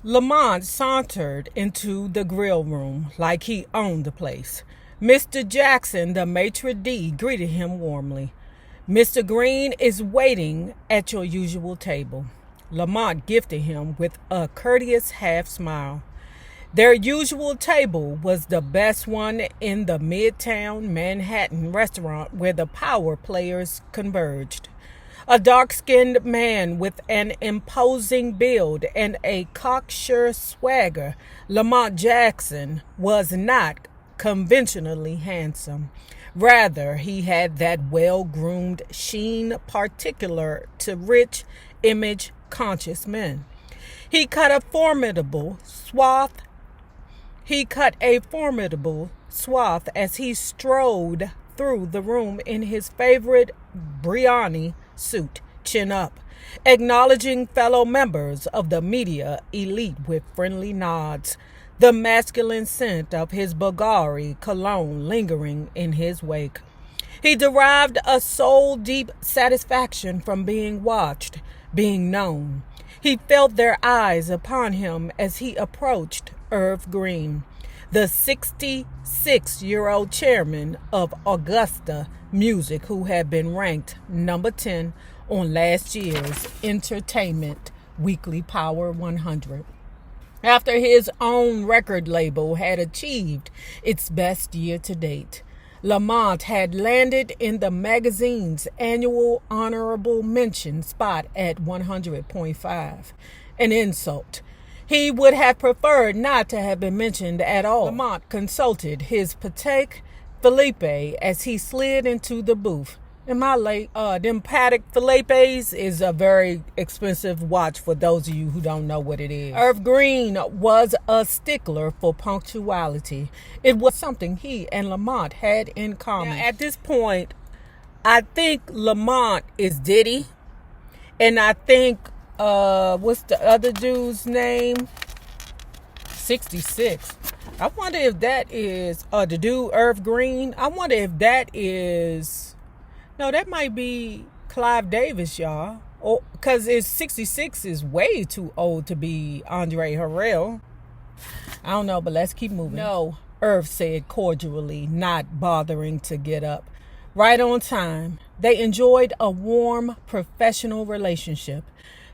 Lamont sauntered into the grill room like he owned the place. Mr. Jackson, the maitre d', greeted him warmly. "Mr. Green is waiting at your usual table." Lamont gifted him with a courteous half smile. Their usual table was the best one in the Midtown Manhattan restaurant where the power players converged. A dark-skinned man with an imposing build and a cocksure swagger, Lamont Jackson was not conventionally handsome. Rather, he had that well-groomed sheen particular to rich, image-conscious men. He cut a formidable swath as he strode through the room in his favorite Brioni suit, chin up, acknowledging fellow members of the media elite with friendly nods, the masculine scent of his Bulgari cologne lingering in his wake. He derived a soul-deep satisfaction from being watched, being known. He felt their eyes upon him as he approached Irv Green, the 66-year-old chairman of Augusta Music, who had been ranked number 10 on last year's Entertainment Weekly Power 100. After his own record label had achieved its best year to date, Lamont had landed in the magazine's annual honorable mention spot at 100.5. An insult. He would have preferred not to have been mentioned at all. Lamont consulted his Patek Philippe as he slid into the booth. Am I late? Them Patek Philippe's is a very expensive watch for those of you who don't know what it is. Irv Green was a stickler for punctuality. It was something he and Lamont had in common. Now, at this point, I think Lamont is Diddy, and I think what's the other dude's name? 66. I wonder if that is the dude Irv Green. I wonder if that is. No, that might be Clive Davis, y'all. Oh, because 66 is way too old to be Andre Harrell. I don't know, but let's keep moving. No, Irv said cordially, not bothering to get up. Right on time. They enjoyed a warm, professional relationship.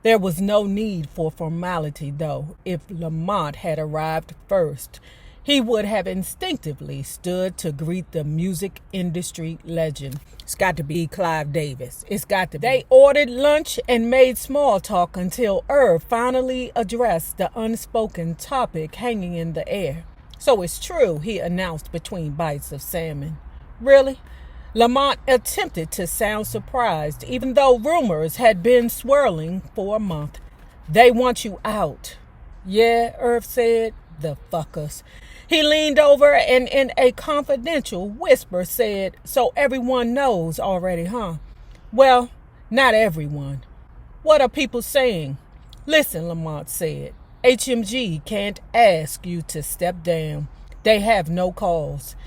There was no need for formality, though. If Lamont had arrived first, he would have instinctively stood to greet the music industry legend. It's got to be Clive Davis. It's got to be. They ordered lunch and made small talk until Irv finally addressed the unspoken topic hanging in the air. "So it's true," he announced between bites of salmon. "Really?" Lamont attempted to sound surprised, even though rumors had been swirling for a month. "They want you out." "Yeah," Irv said. "The fuckers." He leaned over and in a confidential whisper said, "So everyone knows already, huh?" "Well, not everyone." "What are people saying?" "Listen," Lamont said. "HMG can't ask you to step down. They have no cause."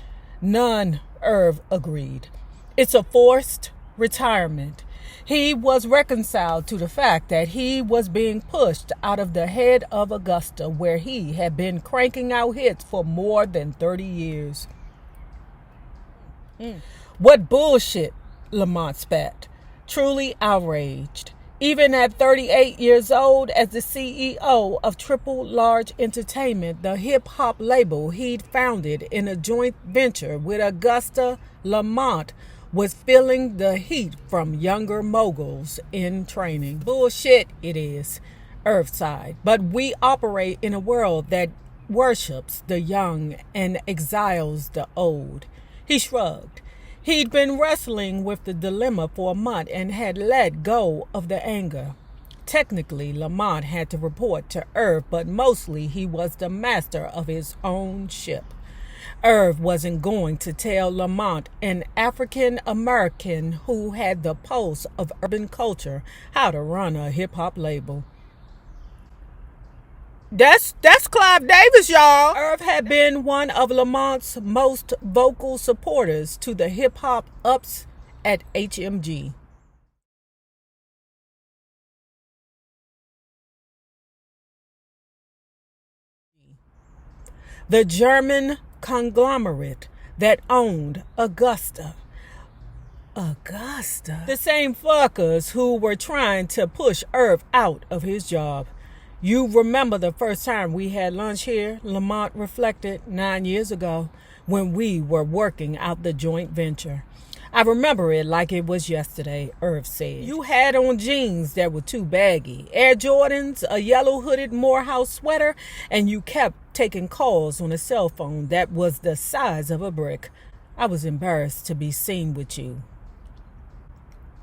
"None," Irv agreed. "It's a forced retirement." He was reconciled to the fact that he was being pushed out of the head of Augusta, where he had been cranking out hits for more than 30 years. "What bullshit," Lamont spat, truly outraged. Even at 38 years old, as the CEO of Triple Large Entertainment, the hip-hop label he'd founded in a joint venture with Augusta, Lamont was feeling the heat from younger moguls in training. "Bullshit it is," Irv sighed. "But we operate in a world that worships the young and exiles the old." He shrugged. He'd been wrestling with the dilemma for a month and had let go of the anger. Technically, Lamont had to report to Irv, but mostly he was the master of his own ship. Irv wasn't going to tell Lamont, an African American who had the pulse of urban culture, how to run a hip-hop label. That's Clive Davis, y'all. Irv had been one of Lamont's most vocal supporters to the hip-hop ups at HMG. the German conglomerate that owned Augusta. The same fuckers who were trying to push Irv out of his job. You remember the first time we had lunch here, Lamont reflected, 9 years ago, when we were working out the joint venture. I remember it like it was yesterday, Irv said. You had on jeans that were too baggy, Air Jordans, a yellow hooded Morehouse sweater, and you kept taking calls on a cell phone that was the size of a brick. I was embarrassed to be seen with you.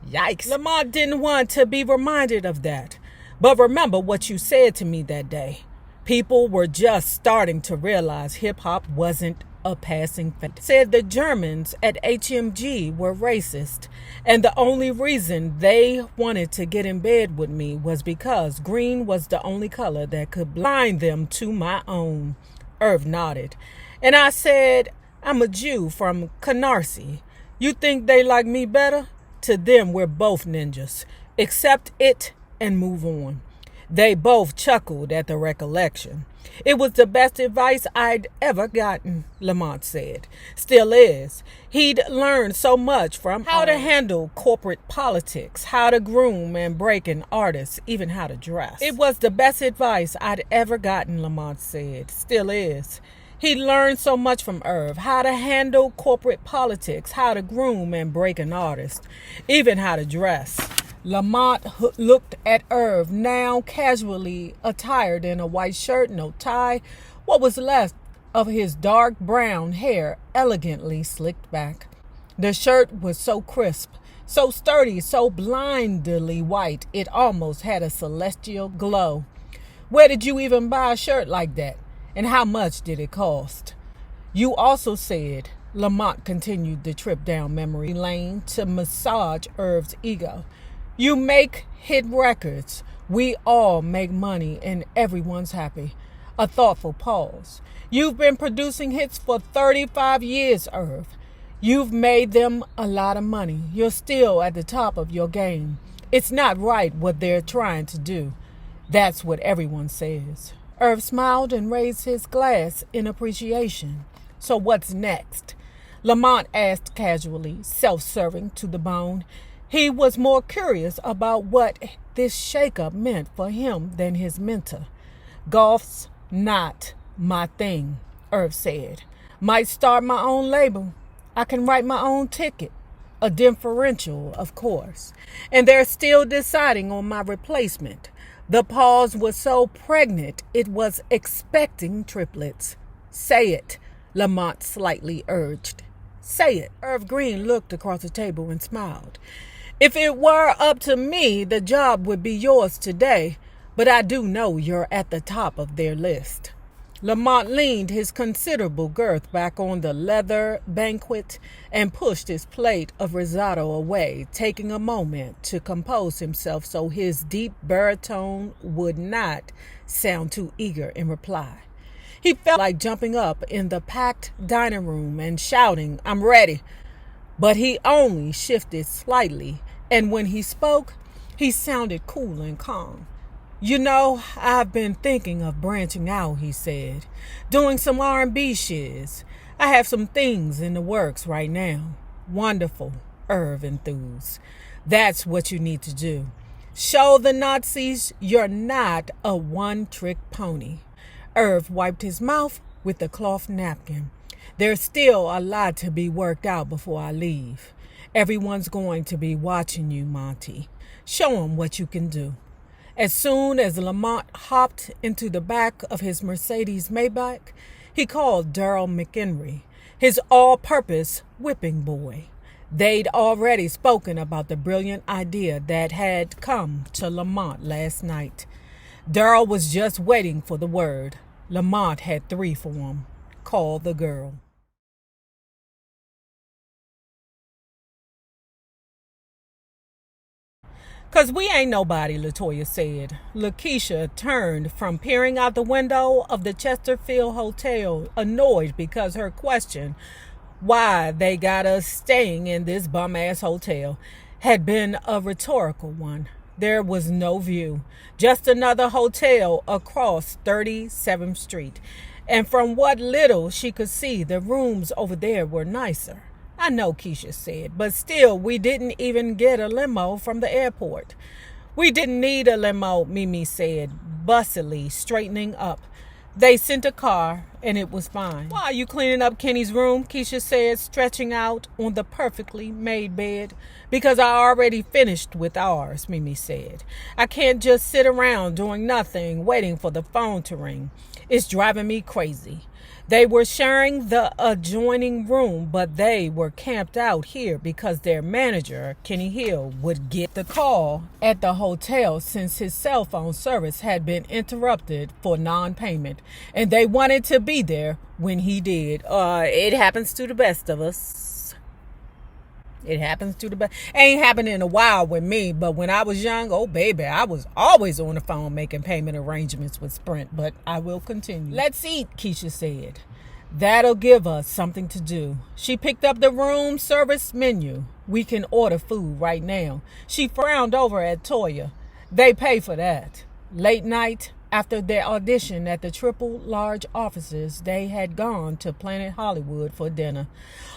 Yikes. Lamont didn't want to be reminded of that. But remember what you said to me that day. People were just starting to realize hip-hop wasn't a passing fad. Said the Germans at HMG were racist, and the only reason they wanted to get in bed with me was because green was the only color that could blind them to my own. Irv nodded. And I said, I'm a Jew from Canarsie. You think they like me better? To them, we're both ninjas. Accept it and move on. They both chuckled at the recollection. It was the best advice I'd ever gotten, Lamont said. Still is. He'd learned so much from how to handle corporate politics, how to groom and break an artist, even how to dress. It was the best advice I'd ever gotten, Lamont said. Still is. He learned so much from Irv, how to handle corporate politics, how to groom and break an artist, even how to dress. Lamont looked at Irv, now casually attired in a white shirt, no tie, what was left of his dark brown hair elegantly slicked back. The shirt was so crisp, so sturdy, so blindingly white, it almost had a celestial glow. Where did you even buy a shirt like that? And how much did it cost? You also said, Lamont continued the trip down memory lane to massage Irv's ego. You make hit records. We all make money and everyone's happy. A thoughtful pause. You've been producing hits for 35 years, Irv. You've made them a lot of money. You're still at the top of your game. It's not right what they're trying to do. That's what everyone says. Irv smiled and raised his glass in appreciation. So what's next? Lamont asked casually, self-serving to the bone. He was more curious about what this shakeup meant for him than his mentor. Golf's not my thing, Irv said. Might start my own label. I can write my own ticket. A differential, of course. And they're still deciding on my replacement. The pause was so pregnant it was expecting triplets. Say it, Lamont slightly urged. Say it. Irv Green looked across the table and smiled. If it were up to me, the job would be yours today, but I do know you're at the top of their list. Lamont leaned his considerable girth back on the leather banquet and pushed his plate of risotto away, taking a moment to compose himself so his deep baritone would not sound too eager in reply. He felt like jumping up in the packed dining room and shouting, I'm ready. But he only shifted slightly, and when he spoke, he sounded cool and calm. You know, I've been thinking of branching out, he said, doing some R&B shiz. I have some things in the works right now. Wonderful, Irv enthused. That's what you need to do. Show the Nazis you're not a one-trick pony. Irv wiped his mouth with a cloth napkin. There's still a lot to be worked out before I leave. Everyone's going to be watching you, Monty. Show 'em what you can do. As soon as Lamont hopped into the back of his Mercedes Maybach, he called Daryl McHenry, his all-purpose whipping boy. They'd already spoken about the brilliant idea that had come to Lamont last night. Daryl was just waiting for the word. Lamont had 3 for him. Call the girl. "'Cause we ain't nobody," LaToya said. Lakeisha turned from peering out the window of the Chesterfield Hotel, annoyed because her question, why they got us staying in this bum-ass hotel, had been a rhetorical one. There was no view, just another hotel across 37th Street. And from what little she could see, the rooms over there were nicer. I know, Keisha said, but still, we didn't even get a limo from the airport. We didn't need a limo, Mimi said, bustily, straightening up. They sent a car, and it was fine. Why are you cleaning up Kenny's room? Keisha said, stretching out on the perfectly made bed. Because I already finished with ours, Mimi said. I can't just sit around doing nothing, waiting for the phone to ring. It's driving me crazy. They were sharing the adjoining room, but they were camped out here because their manager, Kenny Hill, would get the call at the hotel since his cell phone service had been interrupted for non-payment, and they wanted to be there when he did. It happens to the best of us. It happens to the best. Ain't happened in a while with me, but when I was young, oh baby, I was always on the phone making payment arrangements with Sprint, but I will continue. Let's eat, Keisha said. That'll give us something to do. She picked up the room service menu. We can order food right now. She frowned over at Toya. They pay for that. Late night, after their audition at the triple large offices, they had gone to Planet Hollywood for dinner,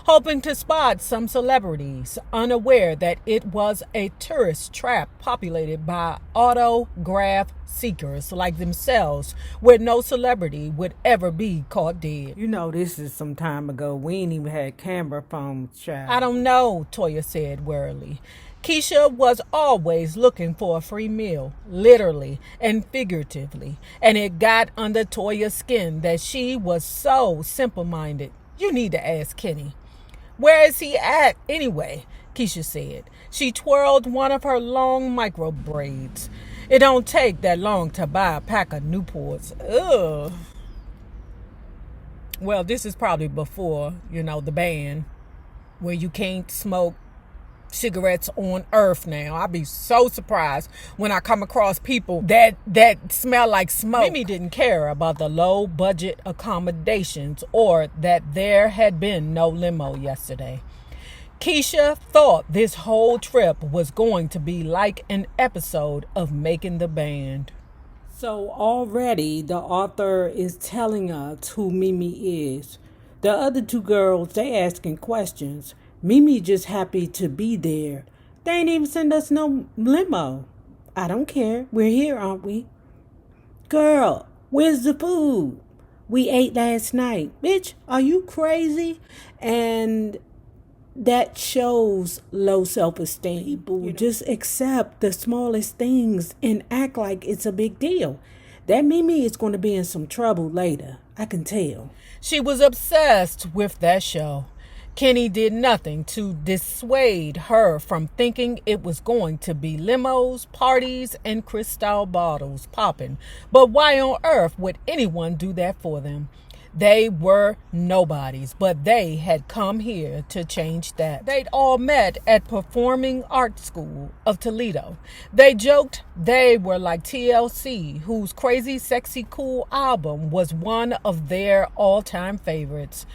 hoping to spot some celebrities, unaware that it was a tourist trap populated by autograph seekers like themselves, where no celebrity would ever be caught dead. You know, this is some time ago. We ain't even had camera phones, child. I don't know, Toya said wearily. Keisha was always looking for a free meal, literally and figuratively, and it got under Toya's skin that she was so simple-minded. You need to ask Kenny. Where is he at anyway? Keisha said. She twirled one of her long micro braids. It don't take that long to buy a pack of Newports. Ugh. Well, this is probably before, the ban, where you can't smoke cigarettes on earth now. I'd be so surprised when I come across people that smell like smoke. Mimi didn't care about the low budget accommodations or that there had been no limo yesterday. Keisha thought this whole trip was going to be like an episode of Making the Band. So already the author is telling us who Mimi is. The other two girls, they asking questions. Mimi just happy to be there. They ain't even send us no limo. I don't care. We're here, aren't we? Girl, where's the food? We ate last night. Bitch, are you crazy? And that shows low self-esteem. Boo. Just accept the smallest things and act like it's a big deal. That Mimi is going to be in some trouble later. I can tell. She was obsessed with that show. Kenny did nothing to dissuade her from thinking it was going to be limos, parties, and crystal bottles popping. But why on earth would anyone do that for them? They were nobodies, but they had come here to change that. They'd all met at Performing Arts School of Toledo. They joked they were like TLC, whose Crazy Sexy Cool album was one of their all-time favorites.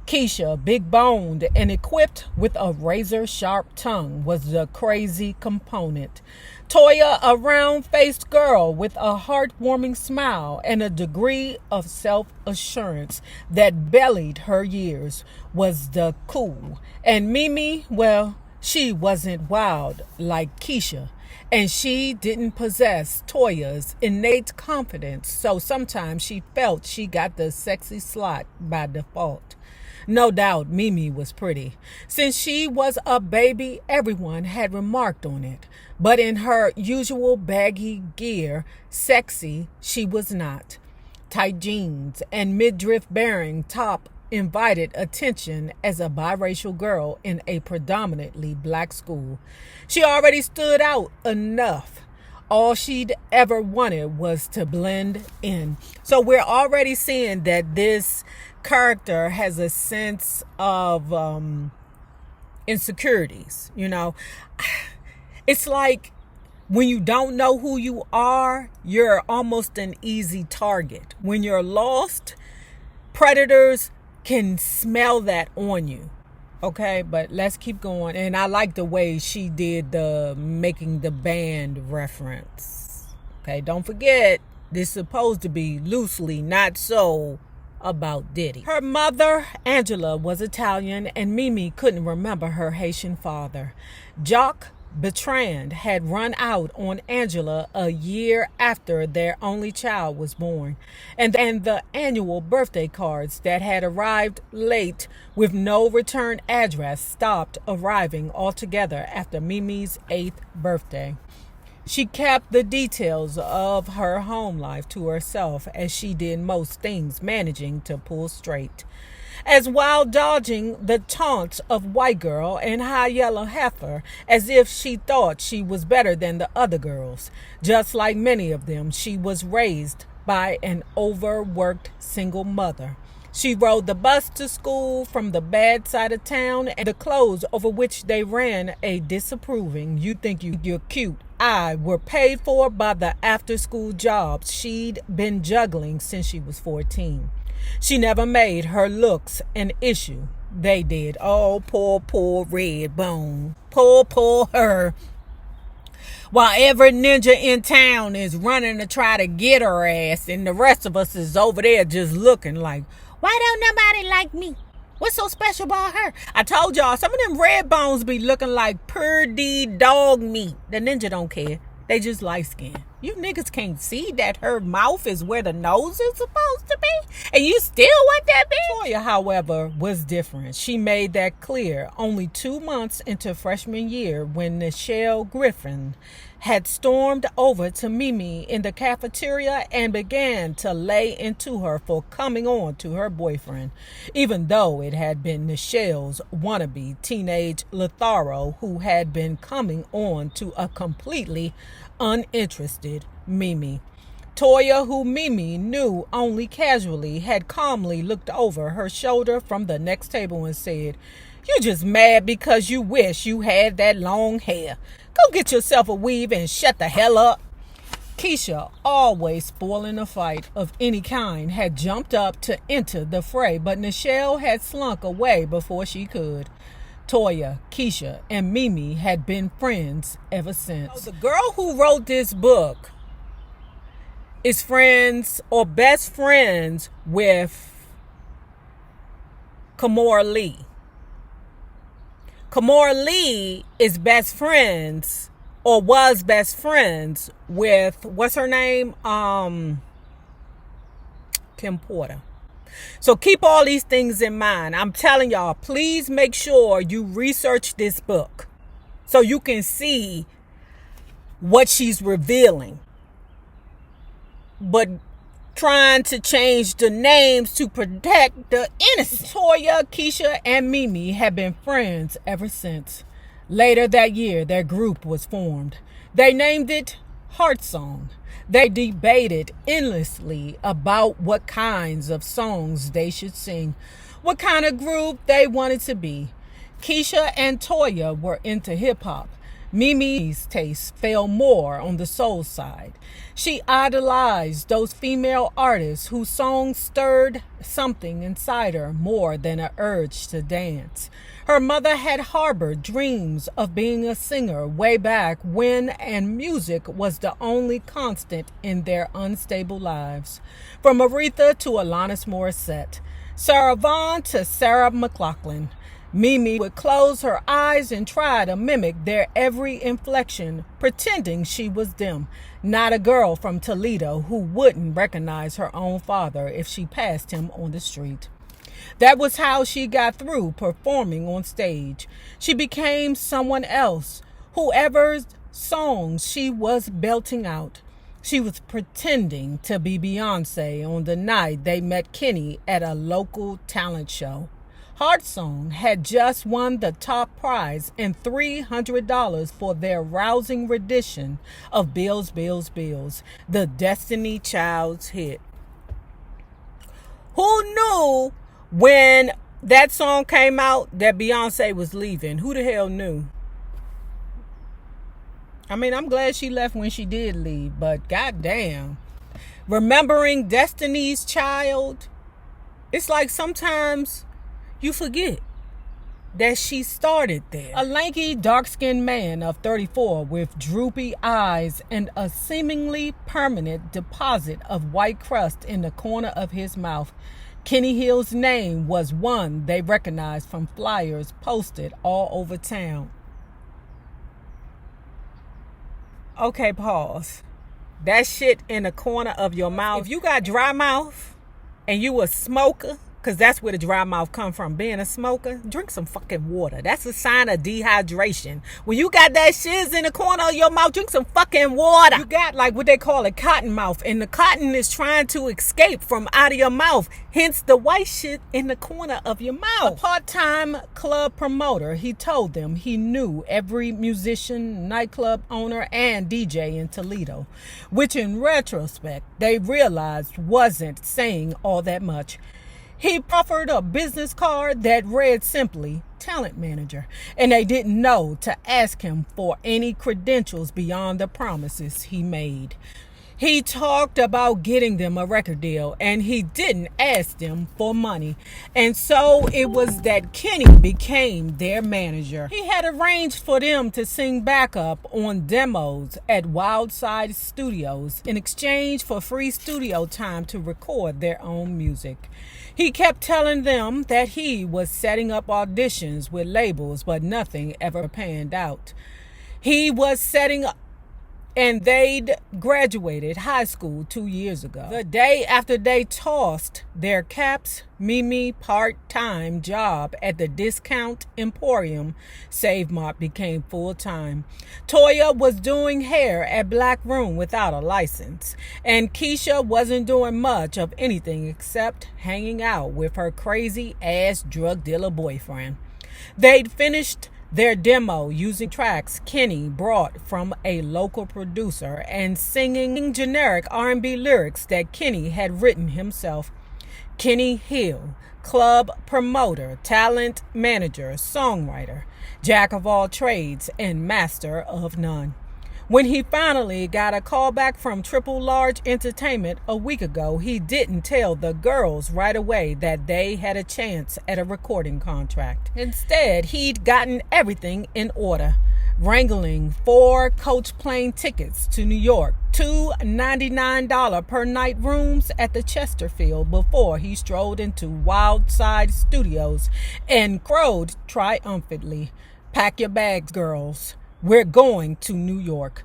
Keisha, big-boned and equipped with a razor-sharp tongue, was the crazy component. Toya, a round-faced girl with a heartwarming smile and a degree of self-assurance that bellied her years, was the cool. And Mimi, well, she wasn't wild like Keisha, and she didn't possess Toya's innate confidence, so sometimes she felt she got the sexy slot by default. No doubt Mimi was pretty. Since she was a baby, everyone had remarked on it. But in her usual baggy gear, sexy she was not. Tight jeans and midriff bearing top invited attention as a biracial girl in a predominantly black school. She already stood out enough. All she'd ever wanted was to blend in. So we're already seeing that this character has a sense of insecurities. It's like when you don't know who you are, you're almost an easy target. When you're lost, predators can smell that on you. Okay, but let's keep going. And I like the way she did the Making the Band reference. Okay, don't forget, this is supposed to be loosely, not so about Diddy. Her mother, Angela, was Italian, and Mimi couldn't remember her Haitian father. Jacques Bertrand had run out on Angela a year after their only child was born, and the annual birthday cards that had arrived late with no return address stopped arriving altogether after Mimi's 8th birthday. She kept the details of her home life to herself, as she did most things, managing to pull straight, as while dodging the taunts of white girl and high yellow heifer, as if she thought she was better than the other girls. Just like many of them, she was raised by an overworked single mother. She rode the bus to school from the bad side of town, and the clothes over which they ran a disapproving "you think you're cute" eye were paid for by the after-school jobs she'd been juggling since she was 14. She never made her looks an issue. They did. Oh, poor red bone. Poor her. While every ninja in town is running to try to get her ass, and the rest of us is over there just looking like, why don't nobody like me? What's so special about her? I told y'all, some of them red bones be looking like purdy dog meat. The ninja don't care. They just light skin. You niggas can't see that her mouth is where the nose is supposed to be, and you still want that bitch? Toya, however, was different. She made that clear only 2 months into freshman year, when Nichelle Griffin had stormed over to Mimi in the cafeteria and began to lay into her for coming on to her boyfriend, even though it had been Nichelle's wannabe teenage Lothario who had been coming on to a completely uninterested Mimi. Toya, who Mimi knew only casually, had calmly looked over her shoulder from the next table and said, "You just mad because you wish you had that long hair. Go get yourself a weave and shut the hell up." Keisha, always spoiling a fight of any kind, had jumped up to enter the fray, but Nichelle had slunk away before she could. Toya, Keisha, and Mimi had been friends ever since. So the girl who wrote this book is friends or best friends with Kimora Lee. Kimora Lee is best friends, or was best friends, with, what's her name? Kim Porter. So keep all these things in mind. I'm telling y'all, please make sure you research this book so you can see what she's revealing. But trying to change the names to protect the innocent. Toya, Keisha, and Mimi had been friends ever since. Later that year, their group was formed. They named it Heart Song. They debated endlessly about what kinds of songs they should sing, what kind of group they wanted to be. Keisha and Toya were into hip-hop. Mimi's taste fell more on the soul side. She idolized those female artists whose songs stirred something inside her more than an urge to dance. Her mother had harbored dreams of being a singer way back when, and music was the only constant in their unstable lives. From Aretha to Alanis Morissette, Sarah Vaughan to Sarah McLachlan, Mimi would close her eyes and try to mimic their every inflection, pretending she was them, not a girl from Toledo who wouldn't recognize her own father if she passed him on the street. That was how she got through performing on stage. She became someone else, whoever's songs she was belting out. She was pretending to be Beyonce on the night they met Kenny at a local talent show. Heart Song had just won the top prize and $300 for their rousing rendition of Bills, Bills, Bills, the Destiny Child's hit. Who knew when that song came out that Beyonce was leaving? Who the hell knew? I mean, I'm glad she left when she did leave, but goddamn. Remembering Destiny's Child, it's like sometimes you forget that she started there. A lanky, dark-skinned man of 34 with droopy eyes and a seemingly permanent deposit of white crust in the corner of his mouth. Kenny Hill's name was one they recognized from flyers posted all over town. Okay, pause. That shit in the corner of your mouth. If you got dry mouth and you a smoker, because that's where the dry mouth come from, being a smoker, drink some fucking water. That's a sign of dehydration. When you got that shiz in the corner of your mouth, drink some fucking water. You got like what they call a cotton mouth, and the cotton is trying to escape from out of your mouth. Hence the white shit in the corner of your mouth. A part-time club promoter, he told them he knew every musician, nightclub owner, and DJ in Toledo, which in retrospect, they realized wasn't saying all that much. He proffered a business card that read simply, talent manager, and they didn't know to ask him for any credentials beyond the promises he made. He talked about getting them a record deal, and he didn't ask them for money. And so it was that Kenny became their manager. He had arranged for them to sing backup on demos at Wildside Studios in exchange for free studio time to record their own music. He kept telling them that he was setting up auditions with labels, but nothing ever panned out. He was setting up, and they'd graduated high school 2 years ago. The day after they tossed their Caps Mimi part-time job at the Discount Emporium, Save Mart became full-time. Toya was doing hair at Black Room without a license, and Keisha wasn't doing much of anything except hanging out with her crazy-ass drug dealer boyfriend. They'd finished their demo using tracks Kenny brought from a local producer and singing generic R&B lyrics that Kenny had written himself. Kenny Hill, club promoter, talent manager, songwriter, jack of all trades, and master of none. When he finally got a call back from Triple Large Entertainment a week ago, he didn't tell the girls right away that they had a chance at a recording contract. Instead, he'd gotten everything in order, wrangling 4 coach plane tickets to New York, 2 $99 per night rooms at the Chesterfield before he strolled into Wildside Studios and crowed triumphantly, "Pack your bags, girls. We're going to New York."